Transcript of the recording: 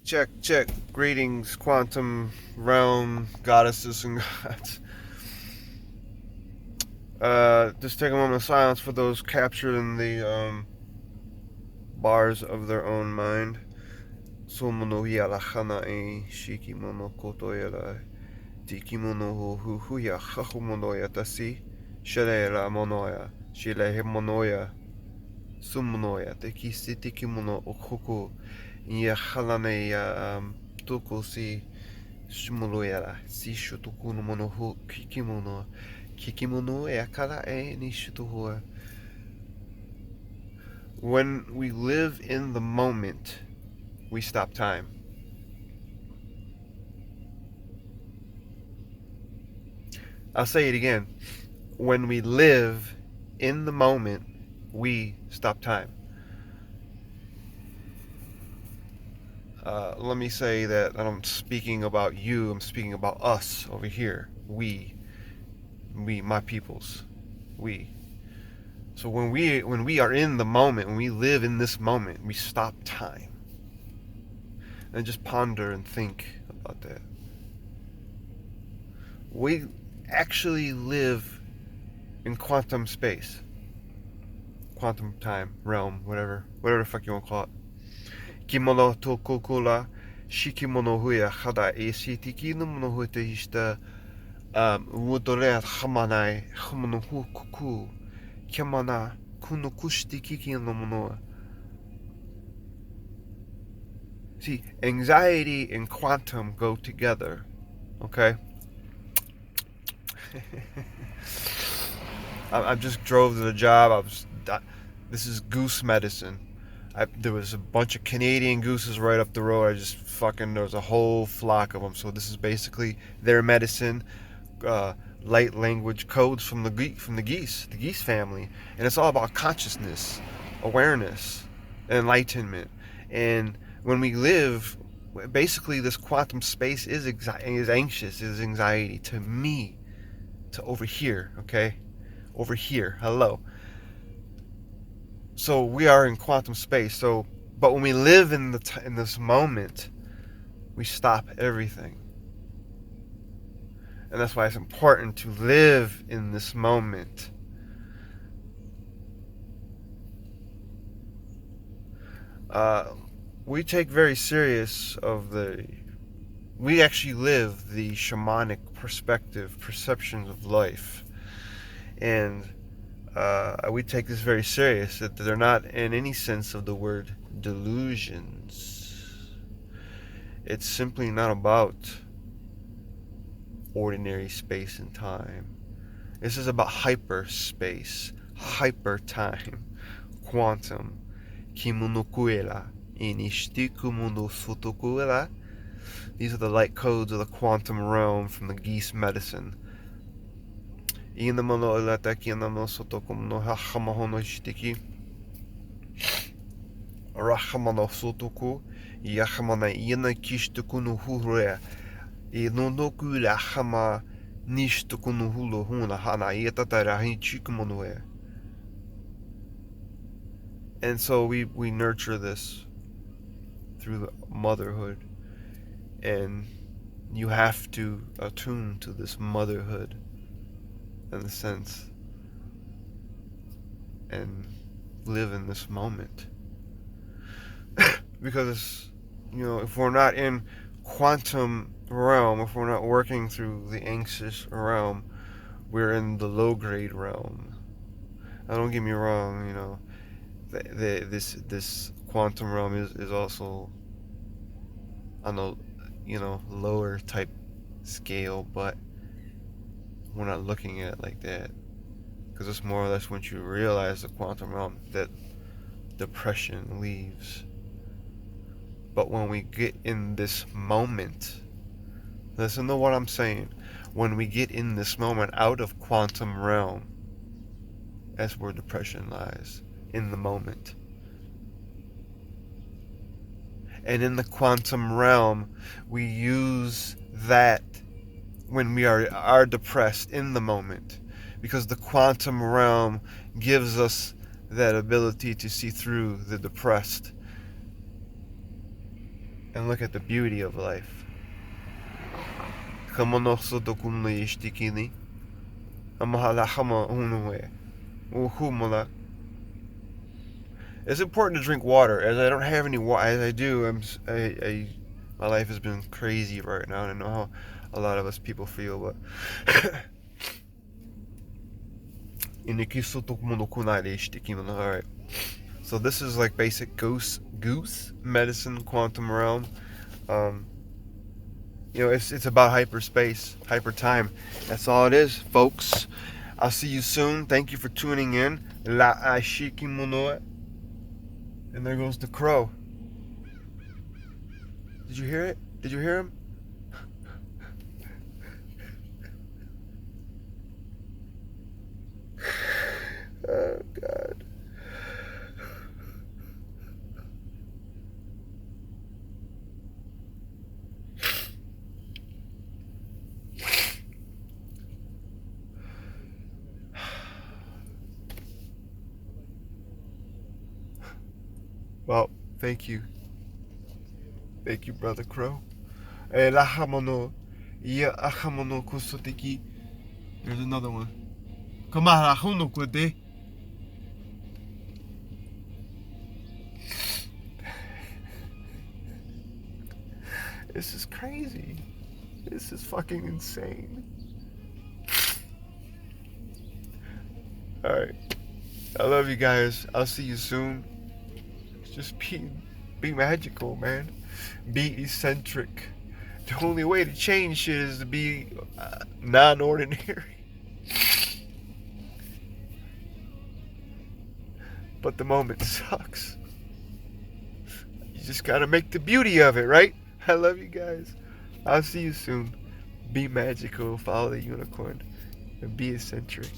Check, check. Greetings, quantum realm, goddesses and gods. Just take a moment of silence for those captured in the bars of their own mind. Somono hiala hana e shikimono kotoyara. Tikimono huhuya hahumonoya tasi. Sharera monoya. Shilehe monoya. Sumonoya. Tekisi tikimono okuku. Ia halane ya tuko si. Shimoloyara. Si shutoku no mono hu kikimono. Kikimono e akara e ni shutohua. When we live in the moment, we stop time. I'll say it again. When we live in the moment, we stop time. Let me say that I don't speaking about you, I'm speaking about us over here. We, my peoples. We. So when we are in the moment, when we live in this moment, we stop time. And just ponder and think about that. We actually live in quantum space, quantum time, realm, whatever the fuck you want to call it. Kimono to kokula, shikimono huya hada e shitiki no mono huete hista, wudore hamanai, hamono hu kuku, kemana kuno kushtiki no mono. See, anxiety and quantum go together, okay? I just drove to the job. This is goose medicine. There was a bunch of Canadian gooses right up the road. There was a whole flock of them. So this is basically their medicine, light language codes from the geese family, and it's all about consciousness, awareness, enlightenment. And when we live, basically this quantum space is anxious, is anxiety to me, to over here, okay? Over here, hello. So we are in quantum space. But when we live in this moment, we stop everything, and that's why it's important to live in this moment. We take very serious we actually live the shamanic perceptions of life, and we take this very serious, that they're not in any sense of the word delusions. It's simply not about ordinary space and time. This is about hyperspace, hyper time, quantum, kimunokuela, inishtikumuno sotokuela. These are the light codes of the quantum realm from the geese medicine. Inamono elataki inamo sotokumo hahamahono shitiki. Rahamano sotoku, yahamana ina kishtukunu hurea. Inonoku rahama nishtukunu hulu huna hana yetatara hinchikumonoe. And so we nurture this through the motherhood, and you have to attune to this motherhood in a sense and live in this moment. Because, if we're not in quantum realm, if we're not working through the anxious realm, we're in the low grade realm. Now, don't get me wrong, this quantum realm is also on a lower type scale, but we're not looking at it like that, because it's more or less once you realize the quantum realm that depression leaves. But when we get in this moment, listen to what I'm saying, when we get in this moment out of quantum realm, that's where depression lies, in the moment. And in the quantum realm, we use that when we are depressed in the moment, because the quantum realm gives us that ability to see through the depressed. and look at the beauty of life. It's important to drink water. As I don't have any water, as I do, my life has been crazy right now. I don't know how a lot of us people feel, but alright. So this is like basic goose medicine, quantum realm. It's about hyperspace, hyper time. That's all it is, folks. I'll see you soon. Thank you for tuning in. La ashikimono. And there goes the crow. Did you hear it? Did you hear him? Oh, God. Well, thank you. Thank you, Brother Crow. There's another one. This is crazy. This is fucking insane. Alright. I love you guys. I'll see you soon. Just be magical, man. Be eccentric. The only way to change shit is to be non-ordinary. But the moment sucks. You just gotta make the beauty of it, right? I love you guys. I'll see you soon. Be magical, follow the unicorn, and be eccentric.